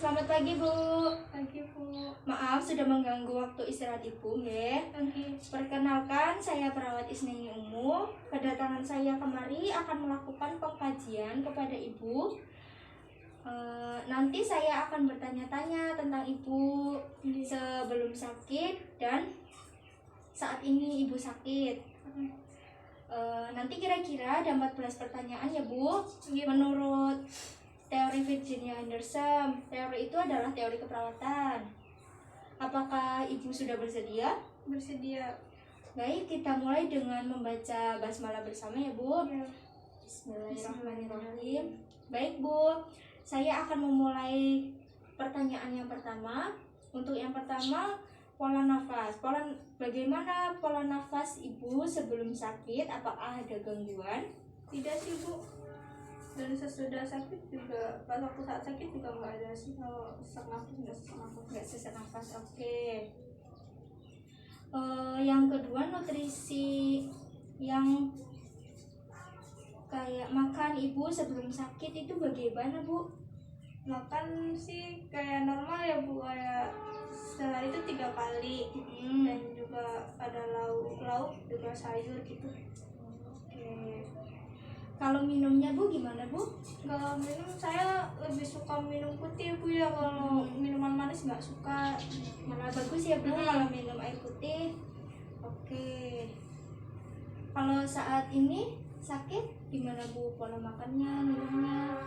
Selamat pagi, Bu. Pagi, Bu. Maaf sudah mengganggu waktu istirahat Ibu, nggih. Perkenalkan, saya perawat Isneni Umu. Kedatangan saya kemari akan melakukan pengkajian kepada Ibu. Nanti saya akan bertanya-tanya tentang Ibu sebelum sakit dan saat ini Ibu sakit. Nanti kira-kira ada 14 pertanyaan ya, Bu. Menurut teori Virginia Anderson, teori itu adalah teori keperawatan. Apakah Ibu sudah bersedia? Bersedia. Baik, kita mulai dengan membaca basmalah bersama ya, Bu. Ya. Bismillahirrahmanirrahim. Baik, Bu. Saya akan memulai pertanyaan yang pertama. Untuk yang pertama, pola nafas. Bagaimana pola nafas Ibu sebelum sakit? Apakah ada gangguan? Tidak sih, Bu. Dan sesudah sakit juga, pas waktu saat sakit juga nggak ada sih. Kalau sesak nafas nggak sesak nafas. Oke. Yang kedua, nutrisi yang kayak makan Ibu sebelum sakit itu bagaimana, Bu? Makan sih kayak normal ya, Bu, kayak sehari itu 3 kali. Dan juga ada lauk juga sayur gitu. Oke. Kalau minumnya, Bu, gimana, Bu? Kalau minum saya lebih suka minum putih, Bu, ya. Kalau minuman manis nggak suka. Malah bagus ya, Bu, kalau minum air putih. Oke. Kalau saat ini sakit gimana, Bu? Pola makannya, minumnya?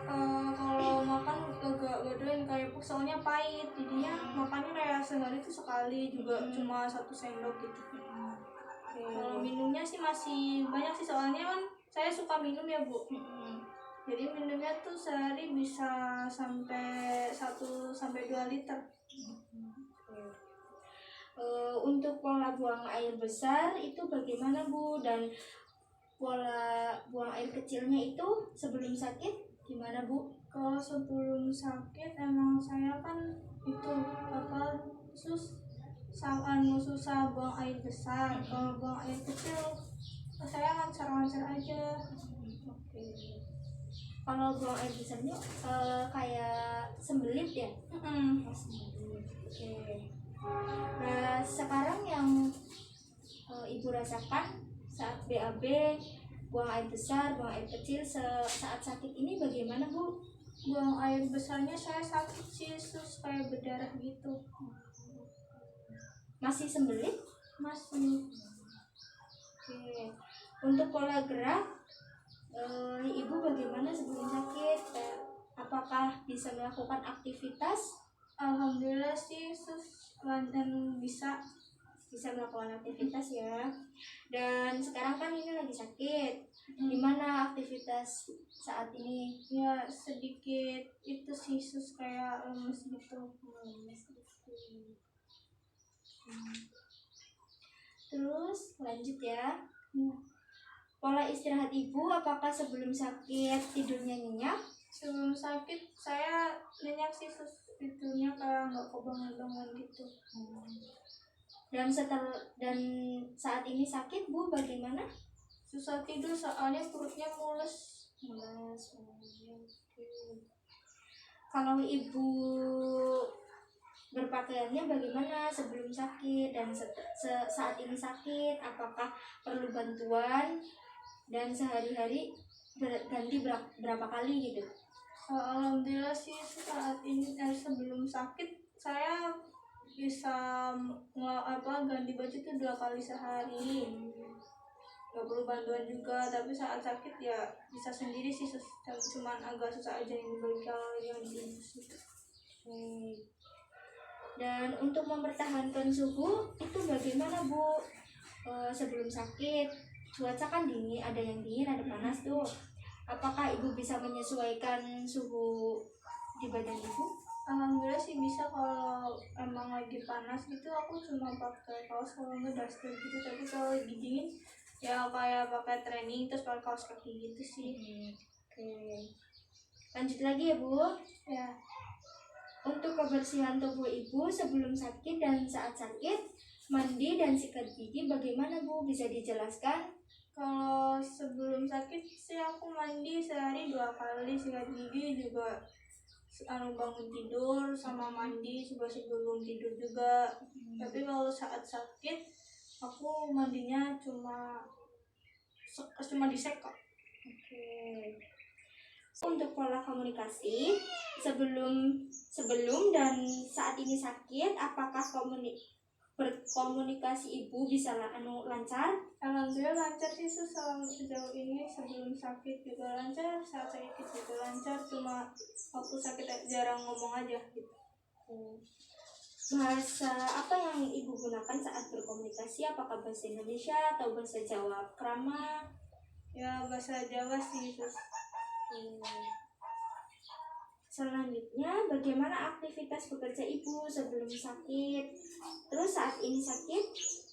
Kalau makan agak badan kayak soalnya pahit, jadinya makannya kayak sehari itu sekali juga cuma 1 sendok gitu. Kalau minumnya sih masih banyak sih, soalnya kan saya suka minum ya, Bu. Jadi minumnya tuh sehari bisa sampai 1-2 liter. Untuk pola buang air besar itu bagaimana, Bu? Dan pola buang air kecilnya itu sebelum sakit gimana, Bu? Kalau sebelum sakit emang saya kan itu susah buang air besar. Kalau buang air kecil saya lancar-lancar aja. Oke. Kalau buang air besarnya kayak sembelit ya? Sembelit. Oke. Nah, sekarang yang Ibu rasakan saat BAB, buang air besar, buang air kecil saat sakit ini bagaimana, Bu? Buang air besarnya saya sakit sih, sus, kayak berdarah gitu. Masih sembelit? Masih. Oke. Untuk pola gerak, Ibu bagaimana sebelum sakit? Apakah bisa melakukan aktivitas? Alhamdulillah sih, sus, dan bisa melakukan aktivitas ya. Dan sekarang kan ini lagi sakit. Gimana aktivitas saat ini? Ya sedikit itu sih, sus, kayak lemes gitu. Terus lanjut ya. Pola istirahat Ibu, apakah sebelum sakit tidurnya nyenyak? Sebelum sakit saya nyenyak sih, sus, tidurnya kayak nggak kebangun-bangun gitu. Dan saat ini sakit, Bu, bagaimana? Susah tidur soalnya perutnya mules. Kalau Ibu berpakaiannya bagaimana sebelum sakit dan saat ini sakit? Apakah perlu bantuan? Dan sehari-hari ganti berapa kali gitu? Alhamdulillah sih saat ini sebelum sakit saya bisa ganti baju itu 2 kali sehari. Gak perlu bantuan juga, tapi saat sakit ya bisa sendiri sih, cuman agak susah aja yang diinfus itu. Dan untuk mempertahankan suhu itu bagaimana, Bu? Sebelum sakit cuaca kan dingin, ada yang dingin ada panas tuh. Apakah Ibu bisa menyesuaikan suhu di badan Ibu? Alhamdulillah sih bisa. Kalau emang lagi panas gitu aku cuma pakai kaos, kalau enggak daster gitu. Tapi kalau lagi dingin ya kayak pakai training terus pakai kaos kaki gitu sih. Oke. Lanjut lagi ya, Bu. Ya. Untuk kebersihan tubuh Ibu sebelum sakit dan saat sakit, mandi dan sikat gigi bagaimana, Bu? Bisa dijelaskan? Kalau sebelum sakit sih aku mandi sehari 2 kali, sikat gigi juga bangun tidur sama mandi juga sebelum tidur juga. Tapi kalau saat sakit aku mandinya cuma disekap. Oke. Untuk pola komunikasi sebelum dan saat ini sakit, apakah berkomunikasi ibu bisa lancar? Alhamdulillah lancar sih Sus, sejauh ini. Sebelum sakit juga lancar, saat sakit juga lancar, cuma waktu sakit jarang ngomong aja gitu. Bahasa apa yang ibu gunakan saat berkomunikasi? Apakah bahasa Indonesia atau bahasa Jawa krama? Ya bahasa Jawa sih Sus. Selanjutnya, bagaimana aktivitas bekerja ibu sebelum sakit? Terus saat ini sakit,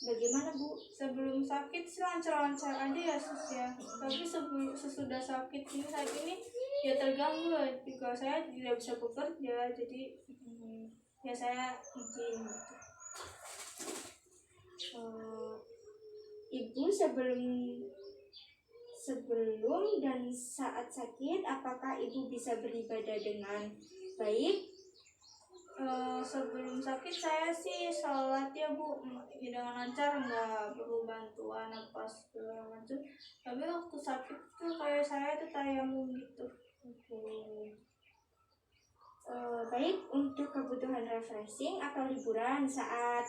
bagaimana Bu? Sebelum sakit sih lancar-lancar aja ya Sus ya. Tapi sesudah sakit ini saat ini ya terganggu juga, saya tidak bisa bekerja, jadi ya saya izin gitu. Ibu sebelum dan saat sakit, apakah ibu bisa beribadah dengan baik? Sebelum sakit saya sih sholat ya Bu, dengan lancar, nggak perlu bantuan apa segala macam. Tapi waktu sakit tuh kayak saya tuh tayamum gitu. Baik, untuk kebutuhan refreshing atau liburan saat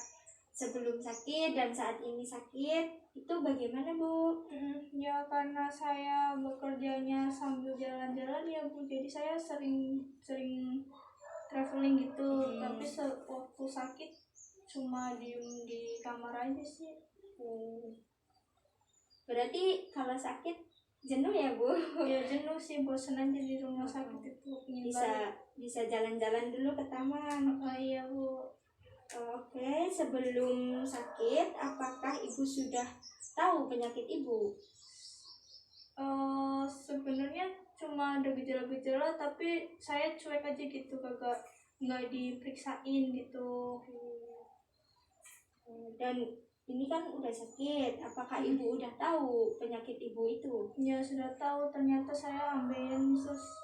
sebelum sakit dan saat ini sakit, itu bagaimana Bu? Ya karena saya bekerjanya sambil jalan-jalan ya Bu, jadi saya sering traveling gitu. Tapi waktu sakit cuma diem di kamar aja sih. Berarti kalau sakit jenuh ya Bu? Ya jenuh sih, bosan aja di rumah sakit itu. Bisa jalan-jalan dulu ke taman. Oh iya Bu. Oke, sebelum sakit, apakah ibu sudah tahu penyakit ibu? Sebenarnya cuma ada gejala-gejala, tapi saya cuek aja gitu, nggak diperiksain gitu. Dan ini kan udah sakit, apakah ibu udah tahu penyakit ibu itu? Ya sudah tahu, ternyata saya ambeien Sus.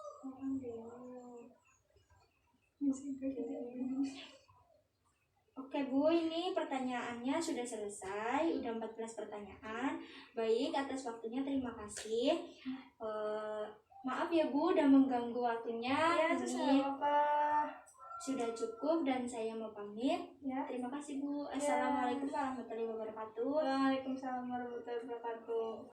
Oke Bu, ini pertanyaannya sudah selesai, udah 14 pertanyaan. Baik, atas waktunya terima kasih. Maaf ya Bu, udah mengganggu waktunya. Ya, Ini apa? sudah cukup dan saya mau pamit. Ya. Terima kasih Bu. Assalamualaikum warahmatullahi wabarakatuh. Waalaikumsalam warahmatullahi wabarakatuh.